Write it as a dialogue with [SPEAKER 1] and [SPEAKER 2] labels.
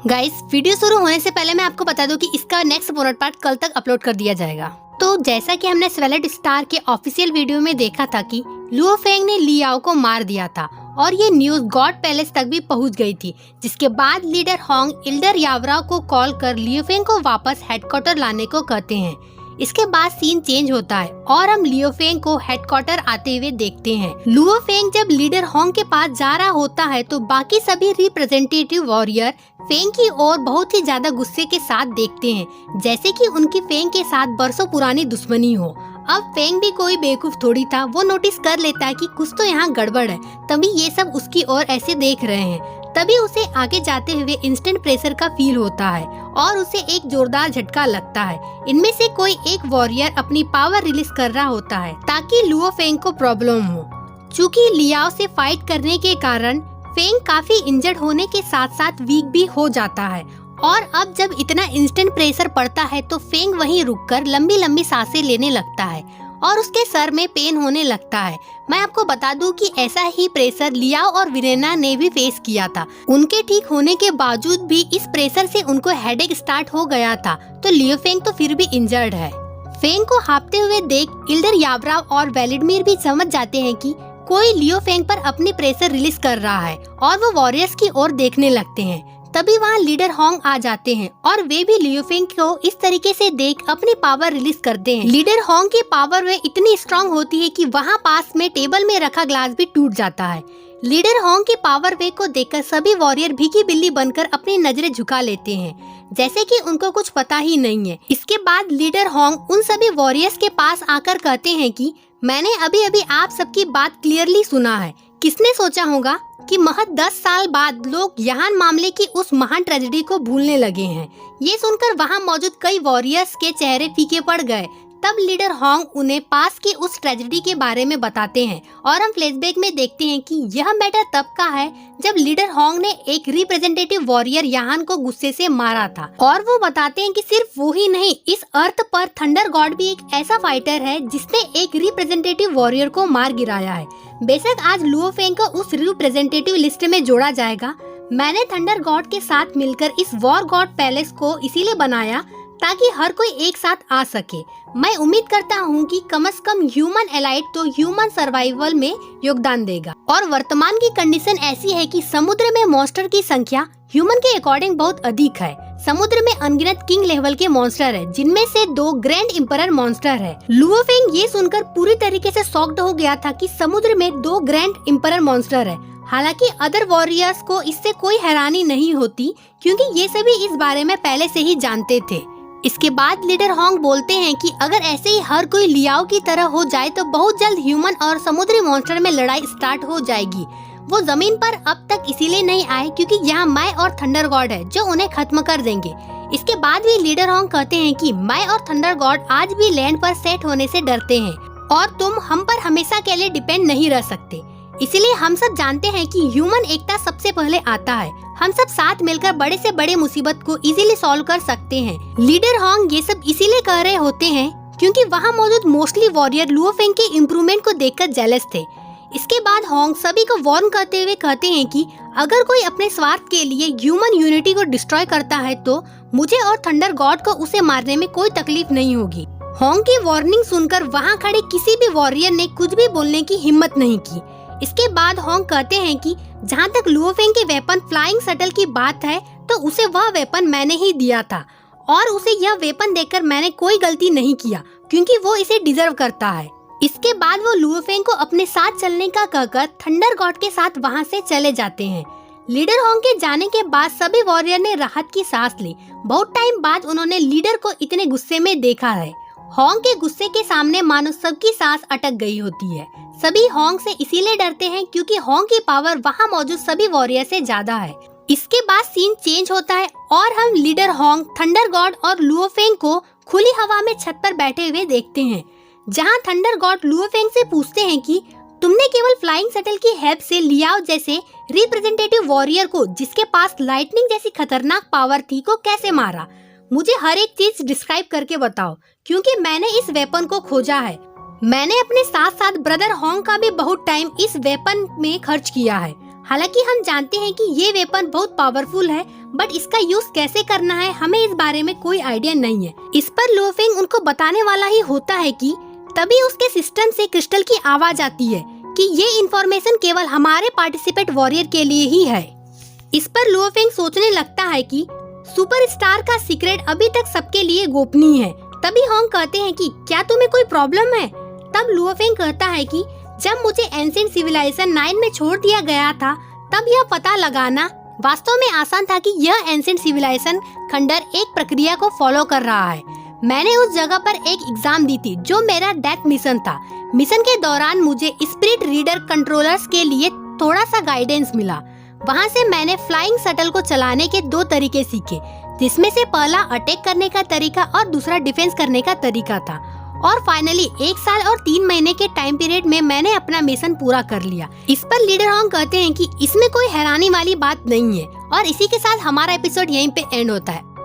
[SPEAKER 1] Guys, video शुरू होने से पहले मैं आपको बता दूं कि इसका नेक्स्ट बोनस पार्ट कल तक अपलोड कर दिया जाएगा। तो जैसा कि हमने स्वेलेट स्टार के ऑफिशियल वीडियो में देखा था कि लुओ फेंग ने लियाओ को मार दिया था और ये न्यूज गॉड पैलेस तक भी पहुंच गई थी, जिसके बाद लीडर होंग इल्डर यावराव को कॉल कर लियो फेंग को वापस हेडक्वार्टर लाने को कहते हैं। इसके बाद सीन चेंज होता है और हम लियो फेंग को हेडक्वार्टर आते हुए देखते हैं। लुओ फेंग जब लीडर होंग के पास जा रहा होता है तो बाकी सभी रिप्रेजेंटेटिव वॉरियर फेंग की ओर बहुत ही ज्यादा गुस्से के साथ देखते हैं, जैसे कि उनकी फेंग के साथ बरसों पुरानी दुश्मनी हो। अब फेंग भी कोई बेवकूफ थोड़ी था, वो नोटिस कर लेता है कि कुछ तो यहाँ गड़बड़ है, तभी ये सब उसकी ओर ऐसे देख रहे हैं। तभी उसे आगे जाते हुए इंस्टेंट प्रेशर का फील होता है और उसे एक जोरदार झटका लगता है। इनमें से कोई एक वॉरियर अपनी पावर रिलीज कर रहा होता है ताकि लुओ फेंग को प्रॉब्लम हो। चूँकि लियाओ से फाइट करने के कारण फेंग काफी इंजर्ड होने के साथ साथ वीक भी हो जाता है और अब जब इतना इंस्टेंट प्रेशर पड़ता है तो फेंग वहीं रुककर लंबी लंबी सांसें लेने लगता है और उसके सर में पेन होने लगता है। मैं आपको बता दूं कि ऐसा ही प्रेशर लियाओ और विरेना ने भी फेस किया था। उनके ठीक होने के बावजूद भी इस प्रेशर से उनको हेडेक स्टार्ट हो गया था, तो लियो फेंग तो फिर भी इंजर्ड है। फेंग को हाँफते हुए देख इल्डर यावराव और वेलिडमिर भी समझ जाते हैं कि कोई लियो फेंग पर अपनी प्रेशर रिलीज कर रहा है और वो वॉरियर्स की ओर देखने लगते हैं। तभी वहाँ लीडर होंग आ जाते हैं और वे भी लियो फेंग को इस तरीके से देख अपनी पावर रिलीज करते हैं। लीडर होंग की पावर वे इतनी स्ट्रांग होती है कि वहाँ पास में टेबल में रखा ग्लास भी टूट जाता है। लीडर होंग की पावर वे को देखकर सभी वॉरियर भीगी बिल्ली बनकर अपनी नजरें झुका लेते हैं, जैसे कि उनको कुछ पता ही नहीं है। इसके बाद लीडर होंग उन सभी वॉरियर्स के पास आकर कहते हैं कि मैंने अभी अभी आप सबकी बात क्लियरली सुना है। किसने सोचा होगा कि महज 10 साल बाद लोग यहान मामले की उस महान ट्रेजेडी को भूलने लगे हैं। ये सुनकर वहाँ मौजूद कई वॉरियर्स के चेहरे फीके पड़ गए। तब लीडर होंग उन्हें पास की उस ट्रेजेडी के बारे में बताते हैं और हम फ्लैशबैक में देखते हैं कि यह मैटर तब का है जब लीडर होंग ने एक रिप्रेजेंटेटिव वॉरियर याहान को गुस्से से मारा था। और वो बताते हैं कि सिर्फ वो ही नहीं, इस अर्थ पर थंडर गॉड भी एक ऐसा फाइटर है जिसने एक रिप्रेजेंटेटिव वॉरियर को मार गिराया है। बेशक आज लुओ फेंग को उस रिप्रेजेंटेटिव लिस्ट में जोड़ा जाएगा। मैंने थंडर गॉड के साथ मिलकर इस वॉर गॉड पैलेस को इसीलिए बनाया ताकि हर कोई एक साथ आ सके। मैं उम्मीद करता हूँ कि कम से कम ह्यूमन एलाइट तो ह्यूमन सर्वाइवल में योगदान देगा। और वर्तमान की कंडीशन ऐसी है कि समुद्र में मॉन्स्टर की संख्या ह्यूमन के अकॉर्डिंग बहुत अधिक है। समुद्र में अनगिनत किंग लेवल के मॉन्स्टर है, जिनमें से 2 ग्रैंड एम्परर मॉन्स्टर है। लुओ फेंग ये सुनकर पूरी तरीके से शॉक्ड हो गया था कि समुद्र में 2 ग्रैंड एम्परर मॉन्स्टर है। हालांकि अदर वॉरियर्स को इससे कोई हैरानी नहीं होती, क्योंकि ये सभी इस बारे में पहले से ही जानते थे। इसके बाद लीडर होंग बोलते हैं कि अगर ऐसे ही हर कोई लियाओ की तरह हो जाए तो बहुत जल्द ह्यूमन और समुद्री मॉन्स्टर में लड़ाई स्टार्ट हो जाएगी। वो जमीन पर अब तक इसीलिए नहीं आए क्योंकि यहाँ मैं और थंडर गॉड है जो उन्हें खत्म कर देंगे। इसके बाद भी लीडर होंग कहते हैं कि मैं और थंडर गॉड आज भी लैंड पर सेट होने से डरते हैं और तुम हम पर हमेशा के लिए डिपेंड नहीं रह सकते। इसलिए हम सब जानते हैं कि ह्यूमन एकता सबसे पहले आता है। हम सब साथ मिलकर बड़े से बड़े मुसीबत को इजीली सॉल्व कर सकते हैं। लीडर होंग ये सब इसीलिए कह रहे होते हैं क्योंकि वहाँ मौजूद मोस्टली वॉरियर लुओ फेंग के इम्प्रूवमेंट को देखकर जेलस थे। इसके बाद होंग सभी को वार्न करते हुए कहते हैं कि अगर कोई अपने स्वार्थ के लिए ह्यूमन यूनिटी को डिस्ट्रॉय करता है तो मुझे और थंडर गॉड को उसे मारने में कोई तकलीफ नहीं होगी। होंग की वार्निंग सुनकर वहाँ खड़े किसी भी वॉरियर ने कुछ भी बोलने की हिम्मत नहीं की। इसके बाद होंग कहते हैं कि जहाँ तक लुओ फेंग के वेपन फ्लाइंग शटल की बात है तो उसे वह वेपन मैंने ही दिया था और उसे यह वेपन देकर मैंने कोई गलती नहीं किया क्योंकि वो इसे डिजर्व करता है। इसके बाद वो लुओ फेंग को अपने साथ चलने का कहकर थंडर गॉड के साथ वहाँ से चले जाते हैं। लीडर होंग के जाने के बाद सभी वॉरियर ने राहत की सांस ली। बहुत टाइम बाद उन्होंने लीडर को इतने गुस्से में देखा है। होंग के गुस्से के सामने मानो सबकी सांस अटक गई होती है। सभी होंग से इसीलिए डरते हैं क्योंकि होंग की पावर वहाँ मौजूद सभी वॉरियर से ज्यादा है। इसके बाद सीन चेंज होता है और हम लीडर होंग, थंडर गॉड और लुओ फेंग को खुली हवा में छत पर बैठे हुए देखते हैं, जहाँ थंडर गॉड लुओ फेंग से पूछते हैं कि तुमने केवल फ्लाइंग शटल की हेल्प से लियाओ जैसे रिप्रेजेंटेटिव वॉरियर को, जिसके पास लाइटनिंग जैसी खतरनाक पावर थी, को कैसे मारा? मुझे हर एक चीज डिस्क्राइब करके बताओ क्योंकि मैंने इस वेपन को खोजा है। मैंने अपने साथ साथ ब्रदर होंग का भी बहुत टाइम इस वेपन में खर्च किया है। हालांकि हम जानते हैं कि ये वेपन बहुत पावरफुल है, बट इसका यूज कैसे करना है हमें इस बारे में कोई आइडिया नहीं है। इस पर लुओ फेंग उनको बताने वाला ही होता है कि तभी उसके सिस्टम से क्रिस्टल की आवाज आती है कि ये इन्फॉर्मेशन केवल हमारे पार्टिसिपेट वॉरियर के लिए ही है। इस पर लुओ फेंग सोचने लगता है कि सुपरस्टार का सीक्रेट अभी तक सबके लिए गोपनीय है। तभी होंग कहते हैं कि क्या तुम्हें कोई प्रॉब्लम है? तब लुओ फेंग कहता है कि जब मुझे एंशिएंट सिविलाइजेशन 9 में छोड़ दिया गया था तब यह पता लगाना वास्तव में आसान था कि यह एंशिएंट सिविलाइजेशन खंडर एक प्रक्रिया को फॉलो कर रहा है। मैंने उस जगह पर एक एग्जाम दी थी जो मेरा डेथ मिशन था। मिशन के दौरान मुझे स्पिरिट रीडर कंट्रोलर्स के लिए थोड़ा सा गाइडेंस मिला। वहाँ से मैंने फ्लाइंग शटल को चलाने के 2 तरीके सीखे, जिसमें से पहला अटैक करने का तरीका और दूसरा डिफेंस करने का तरीका था। और फाइनली 1 साल और 3 महीने के टाइम पीरियड में मैंने अपना मिशन पूरा कर लिया। इस पर लीडर होंग कहते हैं कि इसमें कोई हैरानी वाली बात नहीं है। और इसी के साथ हमारा एपिसोड यहीं पे एंड होता है।